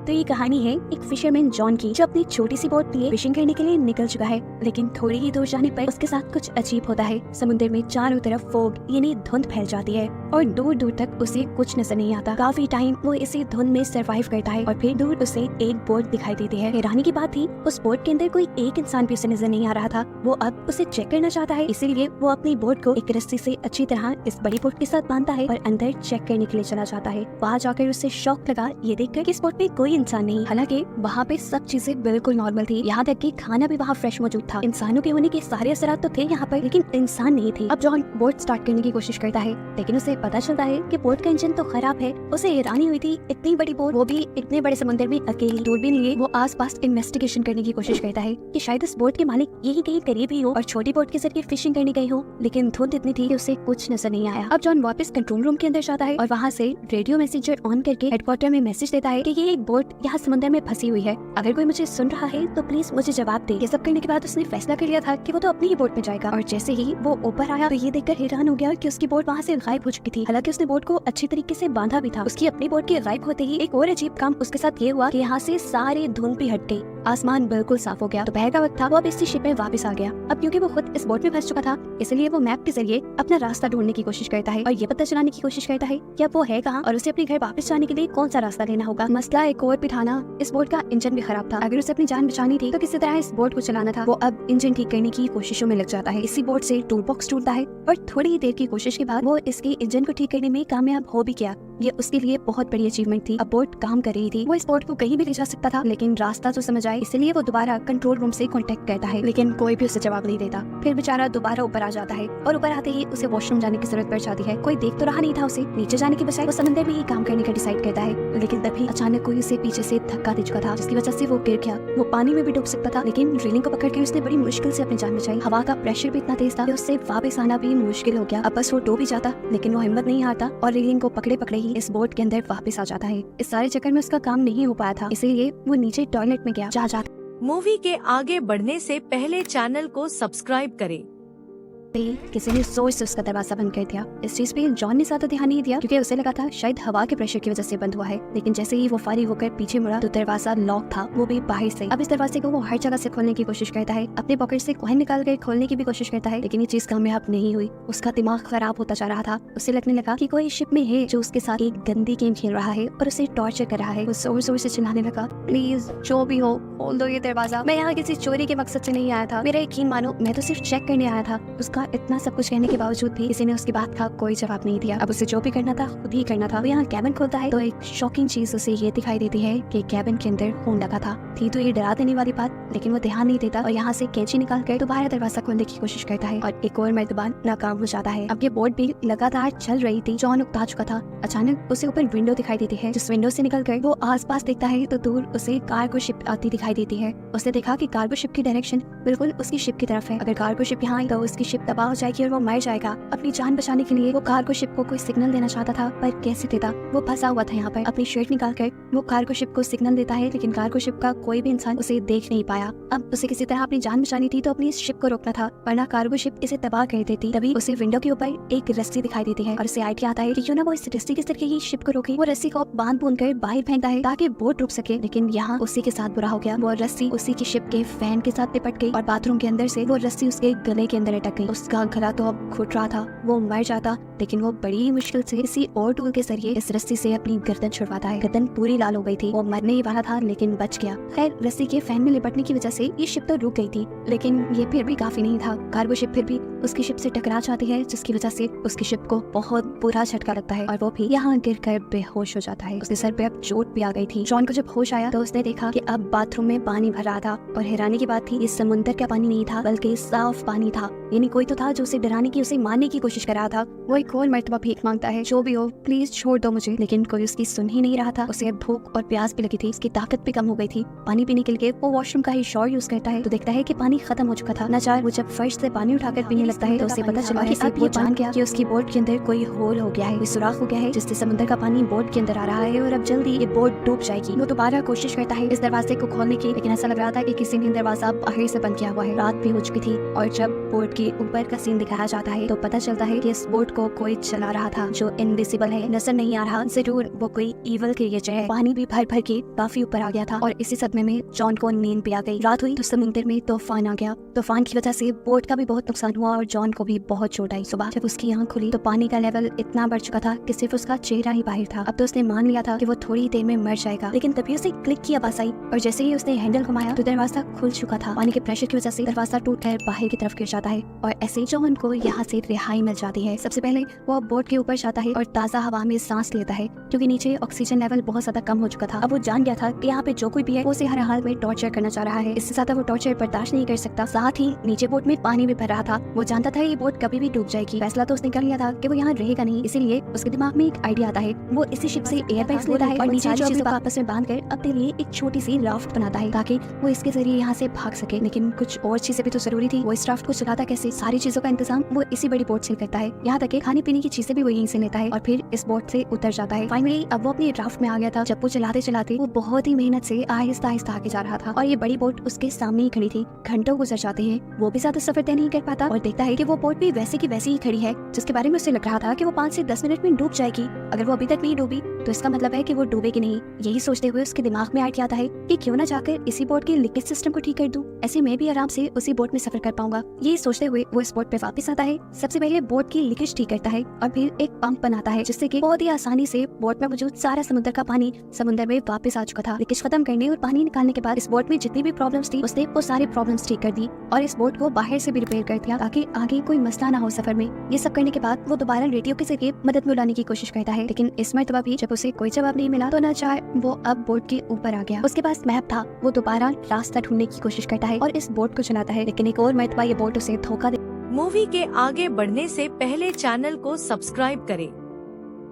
तो ये कहानी है एक फिशरमैन जॉन की, जो अपनी छोटी सी बोट लिए फिशिंग करने के लिए निकल चुका है। लेकिन थोड़ी ही दूर जाने पर उसके साथ कुछ अजीब होता है। समुद्र में चारों तरफ फोग यानी धुंध फैल जाती है और दूर दूर तक उसे कुछ नजर नहीं आता। काफी टाइम वो इसी धुंध में सरवाइव करता है और फिर दूर उसे एक बोट दिखाई देती है। हैरानी की बात थी, उस बोट के अंदर कोई एक इंसान भी उसे नजर नहीं आ रहा था। वो अब उसे चेक करना चाहता है, इसीलिए वो अपनी बोट को एक रस्सी से अच्छी तरह इस बड़ी बोट के साथ बांधता है और अंदर चेक करने के लिए चला जाता है। वहाँ जाकर उसे शौक लगा ये देखकर कि इस बोट में कोई इंसान नहीं। हालांकि वहाँ पे सब चीजें बिल्कुल नॉर्मल थी, यहाँ तक कि खाना भी वहाँ फ्रेश मौजूद था। इंसानों के होने के सारे असरात तो थे यहाँ पर, लेकिन इंसान नहीं थे। अब जॉन बोट स्टार्ट करने की कोशिश करता है, लेकिन उसे पता चलता है कि बोट का इंजन तो खराब है। उसे हैरानी हुई थी, इतनी बड़ी बोट, वो भी इतने बड़े समुद्र में अकेली। दूरबीन लिए वो आसपास इन्वेस्टिगेशन करने की कोशिश करता है कि शायद इस बोट के मालिक यही कहीं करीब ही हो और छोटी बोट के जरिए फिशिंग करने गई हो, लेकिन धुंध इतनी थी कि उसे कुछ नजर नहीं आया। अब जॉन वापस कंट्रोल रूम के अंदर जाता है और वहाँ से रेडियो मैसेजर ऑन करके हेडक्वार्टर में मैसेज देता है कि ये एक बोट यहाँ समुद्र में फंसी हुई है, अगर कोई मुझे सुन रहा है तो प्लीज मुझे जवाब दे। ये सब करने के बाद उसने फैसला कर लिया था कि वो तो अपनी ही बोट में जाएगा। और जैसे ही वो ऊपर आया तो ये देखकर हैरान हो गया कि उसकी बोट वहाँ से गायब हो चुकी थी। हालांकि उसने बोट को अच्छी तरीके से बांधा भी था। उसकी अपनी बोट के गायब होते ही एक और अजीब काम उसके साथ ये हुआ कि यहाँ से सारी धुंध भी हट गई, आसमान बिल्कुल साफ हो गया। दोपहर का वक्त था, वो अब इसी शिप में वापस आ गया। अब क्योंकि वो खुद इस बोट में फंस चुका था, इसलिए वो मैप के जरिए अपना रास्ता ढूंढने की कोशिश करता है और ये पता चलाने की कोशिश करता है कि अब वो है कहाँ और उसे अपने घर वापस जाने के लिए कौन सा रास्ता लेना होगा। मसला एक और भी था ना, इस बोट का इंजन भी खराब था। अगर उसे अपनी जान बचानी थी तो किसी तरह इस बोट को चलाना था। वो अब इंजन ठीक करने की कोशिशों में लग जाता है। इसी बोट से टूल बॉक्स ढूंढता है और थोड़ी ही देर की कोशिश के बाद वो इसके इंजन को ठीक करने में कामयाब हो भी गया। ये उसके लिए बहुत बड़ी अचीवमेंट थी। अब बोट काम कर रही थी, वो इस बोट को कहीं भी ले जा सकता था, लेकिन रास्ता तो समझ आए, इसलिए वो दोबारा कंट्रोल रूम से कांटेक्ट करता है, लेकिन कोई भी उसे जवाब नहीं देता। फिर बेचारा दोबारा ऊपर आ जाता है और ऊपर आते ही उसे वॉशरूम जाने की जरूरत पड़ जाती है। कोई देख तो रहा नहीं था उसे, नीचे जाने के बजाय वो समंदर में ही काम करने का डिसाइड करता है। लेकिन तभी अचानक कोई उसे पीछे से धक्का दे चुका था, जिसकी वजह से वो गिर गया। वो पानी में भी डूब सकता था, लेकिन रेलिंग को पकड़ के उसने बड़ी मुश्किल से अपनी जान बचाई। हवा का प्रेशर भी इतना तेज था कि उससे वापस आना भी मुश्किल हो गया। अब बस वो डूब ही जाता, लेकिन वो हिम्मत नहीं हारता और रेलिंग को पकड़े पकड़े ही इस बोट के अंदर वापस आ जाता है। इस सारे चक्कर में उसका काम नहीं हो पाया था, इसीलिए वो नीचे टॉयलेट में गया। जा मूवी के आगे बढ़ने से पहले चैनल को सब्सक्राइब करें। किसी ने जोर से उसका दरवाजा बंद कर दिया। इस चीज पे जॉन ने ज्यादा ध्यान नहीं दिया क्योंकि उसे लगा था शायद हवा के प्रेशर की वजह से बंद हुआ है। लेकिन जैसे ही वो फारिग होकर पीछे मुड़ा तो दरवाजा लॉक था, वो भी बाहर से। अब इस दरवाजे को वो हर जगह से खोलने की कोशिश करता है, अपने पॉकेट से कॉइन निकाल कर खोलने की भी कोशिश करता है, लेकिन ये चीज कामयाब नहीं हुई। उसका दिमाग खराब होता जा रहा था। उसे लगने लगा कि कोई शिप में है जो उसके साथ एक गंदी गेम खेल रहा है और उसे टॉर्चर कर रहा है। वो जोर जोर से चिल्लाने लगा, प्लीज जो भी हो खोल दो ये दरवाजा, मैं यहाँ किसी चोरी के मकसद से नहीं आया था, मेरा यकीन मानो, मैं तो सिर्फ चेक करने आया था। उसका इतना सब कुछ कहने के बावजूद भी किसी ने उसकी बात का कोई जवाब नहीं दिया। अब उसे जो भी करना था खुद ही करना था। वो यहाँ कैबिन खोलता है तो एक शॉकिंग चीज उसे ये दिखाई देती है कि कैबिन के अंदर खून लगा था। थी तो ये डरा देने वाली बात, लेकिन वो ध्यान नहीं देता और यहाँ से कैंची निकाल कर दोबारा दरवाजा खोलने की कोशिश करता है और एक और मर्तबा नाकाम हो जाता है। अब ये बोट भी लगातार चल रही थी, जॉन उकता चुका था। अचानक उसे ऊपर विंडो दिखाई देती है, जिस विंडो से निकल कर वो आसपास देखता है तो दूर उसे कार्गो शिप आती दिखाई देती है। उसने देखा कि कार्गो शिप की डायरेक्शन बिल्कुल उसकी शिप की तरफ है। अगर कार्गो शिप यहाँ आई तो उसकी शिप तबाह हो जाएगी और वो मर जाएगा। अपनी जान बचाने के लिए वो कार्गो शिप को कोई सिग्नल देना चाहता था, पर कैसे देता? वो फंसा हुआ था यहाँ पर। अपनी शर्ट निकाल कर वो कार्गो शिप को सिग्नल देता है, लेकिन कार्गो शिप का कोई भी इंसान उसे देख नहीं पाया। अब उसे किसी तरह अपनी जान बचानी थी तो अपनी इस शिप को रोकना था, वरना कार्गो शिप इसे तबाह कर देती। तभी उसे विंडो के ऊपर एक रस्सी दिखाई देती है और उसे आइडिया आता है कि क्यों ना वो इस रस्सी के जरिए ही शिप को रोके। वो रस्सी को बांध बूंद कर बाहर फेंकता है ताकि बोट रुक सके, लेकिन यहाँ उसी के साथ बुरा हो गया। वो रस्सी उसी की शिप के फैन के साथ लिपट गई और बाथरूम के अंदर से वो रस्सी उसके गले के अंदर अटक गई। उसका गला तो अब घुट रहा था, वो मर जाता, लेकिन वो बड़ी मुश्किल से किसी और टूल के जरिए इस रस्सी से अपनी गर्दन छुड़वाता है। गर्दन पूरी लाल हो गई थी, वो मरने ही वाला था लेकिन बच गया। खैर रस्सी के फैन में लिपटने की वजह से ये शिप तो रुक गई थी, लेकिन ये फिर भी काफी नहीं था। कार्गो शिप फिर भी उसकी शिप से टकरा जाती है, जिसकी वजह से उसकी शिप को बहुत बुरा झटका लगता है और वो भी यहाँ गिरकर बेहोश हो जाता है। उसके सर पे अब चोट भी आ गई थी। जॉन को जब होश आया तो उसने देखा कि अब बाथरूम में पानी भर रहा था और हैरानी की बात थी, ये समुद्र का पानी नहीं था बल्कि साफ पानी था। यानी कोई तो था जो उसे डराने की, उसे मारने की कोशिश कर रहा था। वो एक और मर्तबा भीख मांगता है, जो भी हो प्लीज छोड़ दो मुझे, लेकिन कोई उसकी सुन ही नहीं रहा था। उसे भूख और प्यास भी लगी थी, उसकी ताकत भी कम हो गई थी। पानी पीने के लिए वो वॉशरूम का ही शॉवर यूज करता है तो देखता है कि पानी खत्म हो चुका था। न चाहे वो जब फर्श से पानी उठाकर पीने लगता है तो उसे पता चला कि अब वो जान गया कि उसकी बोट के अंदर कोई होल हो गया है, कोई सुराख हो गया है जिससे समुद्र का पानी बोट के अंदर आ रहा है और अब जल्दी ये बोट डूब जाएगी। वो दोबारा कोशिश करता है इस दरवाजे को खोलने की, लेकिन ऐसा लग रहा था कि किसी ने दरवाजा बाहर से बंद किया हुआ है। रात भी हो चुकी थी और जब बोट के ऊपर का सीन दिखाया जाता है तो पता चलता है कि इस बोट को कोई चला रहा था जो इनविजिबल है, नजर नहीं आ रहा, जरूर वो कोई इवल क्रिएचर है। पानी भी भर भर के काफी ऊपर आ गया था और इसी सदमे में जॉन को नींद भी आ गई। रात हुई तो समुद्र में तूफान आ गया। तूफान की वजह से बोट का भी बहुत नुकसान हुआ और जॉन को भी बहुत चोट आई। सुबह जब उसकी आंख खुली तो पानी का लेवल इतना बढ़ चुका था कि सिर्फ उसका चेहरा ही बाहर था। अब तो उसने मान लिया था कि वो थोड़ी देर में मर जाएगा, लेकिन तभी उसे क्लिक की आवाज आई और जैसे ही उसने हैंडल घुमाया तो दरवाजा खुल चुका था। पानी के प्रेशर की वजह से दरवाजा टूटकर बाहर की तरफ गिर जाता है और ऐसे जॉन को यहाँ से रिहाई मिल जाती है। सबसे पहले वो बोट के ऊपर जाता है और ताज़ा हवा में सांस लेता है क्योंकि नीचे ऑक्सीजन लेवल बहुत ज्यादा कम हो चुका था। अब वो जान गया था कि यहाँ पे जो कोई भी है वो उसे हर हाल में टॉर्चर करना चाह रहा है। इससे ज्यादा वो टॉर्चर बर्दाश्त नहीं कर सकता। साथ ही नीचे बोट में पानी भी भर रहा था। वो जानता था ये बोट कभी भी डूब जाएगी। फैसला तो उसने कर लिया था कि वो यहाँ रहेगा नहीं, इसीलिए उसके दिमाग में एक आइडिया आता है। वो इसी शिप से एयर बैग्स लेता है और नीचे जो चीजों को आपस में बांधकर अपने लिए एक छोटी सी राफ्ट बनाता है ताकि वो इसके जरिए यहाँ से भाग सके। लेकिन कुछ और चीजें भी तो जरूरी थी। वो इस राफ्ट को चलाता कैसे? सारी चीजों का इंतजाम वो इसी बड़ी बोट से करता है। यहाँ तक खाने पीने की चीजें भी वो यहीं से लेता है और फिर इस बोट से उतर जाता है। फाइनली अब वो अपनी राफ्ट में आ गया था। जब वो चलाते चलाते वो बहुत ही मेहनत से आहिस्ता आहिस्ता आगे जा रहा था और ये बड़ी बोट उसके सामने ही खड़ी थी। घंटों गुजर जाते हैं, वो भी ज्यादा सफर तय नहीं कर पाता और देखता है कि वो बोट भी वैसे की वैसी ही खड़ी है जिसके बारे में उसे लग रहा था कि वो 5 से 10 मिनट में डूब जाएगी। अगर वो अभी तक नहीं डूबी तो इसका मतलब है कि वो डूबेगी नहीं। यही सोचते हुए उसके दिमाग में आइडिया आता है कि क्यों ना जाकर इसी बोट के लीकेज सिस्टम को ठीक कर दूं, ऐसे मैं भी आराम से उसी बोट में सफर कर पाऊंगा। यही सोचते हुए वो इस बोट पे वापस आता है। सबसे पहले बोट की लीकेज ठीक करता है और फिर एक पंप बनाता है जिससे कि बहुत ही आसानी से बोट में मौजूद सारा समुद्र का पानी समुद्र में वापस आ चुका था। लीकेज खत्म करने और पानी निकालने के बाद इस बोट में जितनी भी प्रॉब्लम्स थी उसने वो सारी प्रॉब्लम्स ठीक कर दी और इस बोट को बाहर से भी रिपेयर कर दिया ताकि आगे कोई मसला ना हो सफर में। ये सब करने के बाद वो दोबारा रेडियो के जरिए मदद बुलाने की कोशिश करता है, लेकिन इस मरतबा भी जब उसे कोई जवाब नहीं मिला तो नाचार वो अब बोट के ऊपर आ गया। उसके पास मैप था। वो दोबारा रास्ता ढूंढने की कोशिश करता है और इस बोट को चलाता है, लेकिन एक और मरतबा ये बोट उसे धोखा मूवी के आगे बढ़ने से पहले चैनल को सब्सक्राइब करें।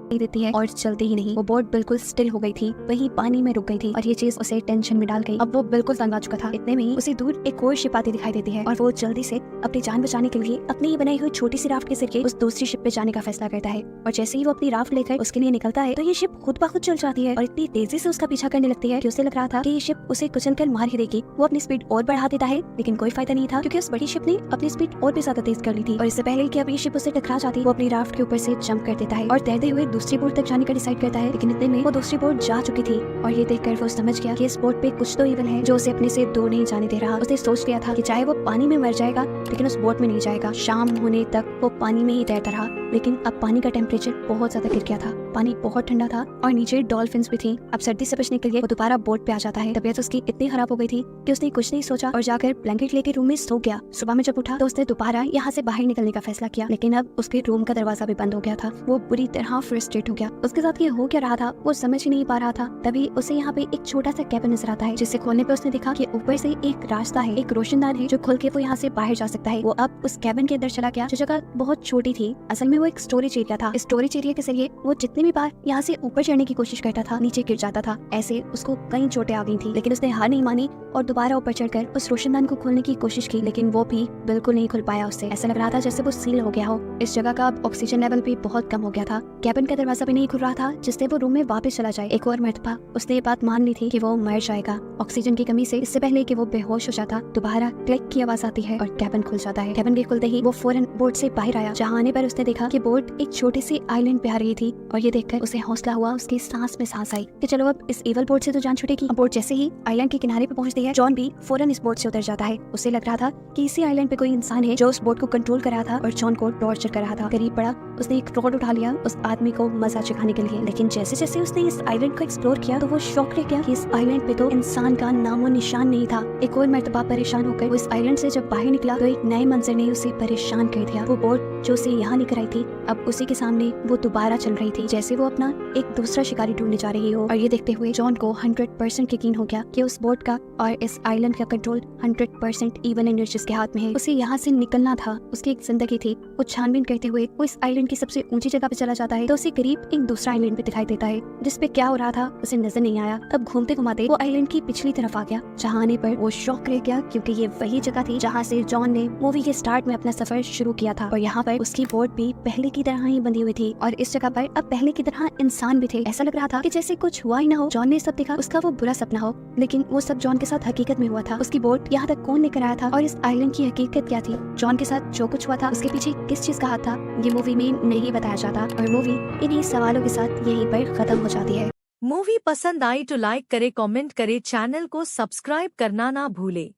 देती है और चलती ही नहीं। वो बोट बिल्कुल स्टिल हो गई थी, वहीं पानी में रुक गई थी और ये चीज उसे टेंशन में डाल गई। अब वो बिल्कुल तंग आ चुका था। इतने में ही उसे दूर एक और शिप आती दिखाई देती है और वो जल्दी से अपनी जान बचाने के लिए अपनी ही बनाई हुई छोटी सी राफ्ट के जरिए उस दूसरी शिप पे जाने का फैसला करता है। और जैसे ही वो अपनी राफ्ट लेकर उसके लिए निकलता है तो ये शिप खुद ब खुद चल जाती है और इतनी तेजी से उसका पीछा करने लगती है कि उसे लग रहा था कि ये शिप उसे कुचल कर मार ही देगी। वो अपनी स्पीड और बढ़ा देता है, लेकिन कोई फायदा नहीं था क्योंकि उस बड़ी शिप ने अपनी स्पीड और भी ज्यादा तेज कर ली थी और इससे पहले कि अब ये शिप उसे टकरा जाती वो अपनी राफ्ट के ऊपर से जंप कर देता है और तैरते हुए दूसरी बोट तक जाने का डिसाइड करता है। लेकिन इतने में वो दूसरी बोट जा चुकी थी और ये देखकर वो समझ गया कि इस बोट पे कुछ तो इवल है जो उसे अपने से दूर नहीं जाने दे रहा। उसने सोच लिया था कि चाहे वो पानी में मर जाएगा लेकिन उस बोट में नहीं जाएगा। शाम होने तक वो पानी में ही तैरता रहा, लेकिन अब पानी का टेम्परेचर बहुत ज्यादा गिर गया था। पानी बहुत ठंडा था और नीचे डॉल्फिन्स भी थी। अब सर्दी से बचने के लिए वो दोबारा बोट पे आ जाता है। तबीयत उसकी इतनी खराब हो गई थी कि उसने कुछ नहीं सोचा और जाकर ब्लैंकेट लेके रूम में सो गया। सुबह में जब उठा तो उसने दोबारा यहाँ से बाहर निकलने का फैसला किया, लेकिन अब उसके रूम का दरवाजा भी बंद हो गया था। वो बुरी तरह फ्रस्ट्रेट हो गया। उसके साथ ये हो क्या रहा था वो समझ ही नहीं पा रहा था। तभी उसे यहाँ पे एक छोटा सा कैबिन नजर आता है जिसे खोलने पे उसने देखा कि ऊपर से एक रास्ता है, एक रोशनदान है जो खुल के वो यहाँ से बाहर जा सकता है। वो अब उस कैबिन के अंदर चला गया जो जगह बहुत छोटी थी। असल में वो एक स्टोरेज एरिया था। स्टोरेज एरिया के जरिए वो जितनी भी बार यहाँ से ऊपर चढ़ने की कोशिश करता था नीचे गिर जाता था। ऐसे उसको कई चोटें आ गई थी, लेकिन उसने हार नहीं मानी और दोबारा ऊपर चढ़कर उस रोशनदान को खोलने की कोशिश की, लेकिन वो भी बिल्कुल नहीं खुल पाया। उससे ऐसा लग रहा था जैसे वो सील हो गया हो। इस जगह का ऑक्सीजन लेवल भी बहुत कम हो गया था। कैबिन का दरवाजा भी नहीं खुल रहा था जिससे वो रूम में वापस चला जाए। एक और मरतबा उसने ये बात मान ली थी कि वो मर जाएगा ऑक्सीजन की कमी से। इससे पहले कि वो बेहोश हो जाता दोबारा क्लिक की आवाज आती है और कैबिन खुल जाता है। कैबिन के खुलते ही वो फौरन बोट से बाहर आया। जहाँ आने पर उसने देखा कि बोट एक छोटे से आइलैंड पे आ रही थी और ये देखकर उसे हौसला हुआ। उसकी सांस में सांस आई कि चलो अब इस इवल बोट से तो जान छूटेगी। बोट जैसे ही आइलैंड के किनारे पे पहुंचती है जॉन भी फौरन इस बोट से उतर जाता है। उसे लग रहा था कि इसी आइलैंड पे कोई इंसान है जो उस बोट को कंट्रोल कर रहा था और जॉन को टॉर्चर कर रहा था। करीब पड़ा उसने एक रॉड उठा लिया उस आदमी को मजा चखाने के लिए, लेकिन जैसे जैसे उसने इस आइलैंड को एक्सप्लोर किया तो वो शॉक रह गया कि इस आइलैंड पे तो इंसान का नामो निशान नहीं था। एक और मर्तबा परेशान होकर वो इस आइलैंड से जब बाहर निकला तो एक नए मंजर ने उसे परेशान कर दिया। वो बोट जो उसे यहाँ लेकर आई थी अब उसी के सामने वो दोबारा चल रही थी, जैसे वो अपना एक दूसरा शिकारी ढूंढने जा रही हो। और ये देखते हुए जॉन को 100% यकीन हो गया कि उस बोट का और इस आइलैंड का कंट्रोल 100% इवन एनर्जीज के हाथ में है। उसे यहाँ से निकलना था, उसकी एक जिंदगी थी। वो छानबीन करते हुए वो इस आइलैंड की सबसे ऊंची जगह पे चला जाता है तो उसे करीब एक दूसरा आइलैंड भी दिखाई देता है, जिसपे क्या हो रहा था उसे नजर नहीं आया। तब घूमते घुमाते वो आइलैंड की पिछली तरफ आ गया, जहाँ आने पर वो शॉक रह गया क्योंकि ये वही जगह थी जहाँ से जॉन ने मूवी के स्टार्ट में अपना सफर शुरू किया था। और यहाँ पर उसकी बोट भी पहले की तरह ही बंधी हुई थी और इस जगह पर अब पहले की तरह इंसान भी थे। ऐसा लग रहा था कि जैसे कुछ हुआ ही ना हो। जॉन ने सब देखा, उसका वो बुरा सपना हो, लेकिन वो सब जॉन के साथ हकीकत में हुआ था। उसकी बोट यहाँ तक कौन लेकर आया था और इस आइलैंड की हकीकत क्या थी, जॉन के साथ जो कुछ हुआ था उसके पीछे किस चीज का हाथ था, ये मूवी में नहीं बताया जाता और मूवी इन्हीं सवालों के साथ यहीं पर खत्म हो जाती है। मूवी पसंद आई तो लाइक करे, कमेंट करे, चैनल को सब्सक्राइब करना ना भूले।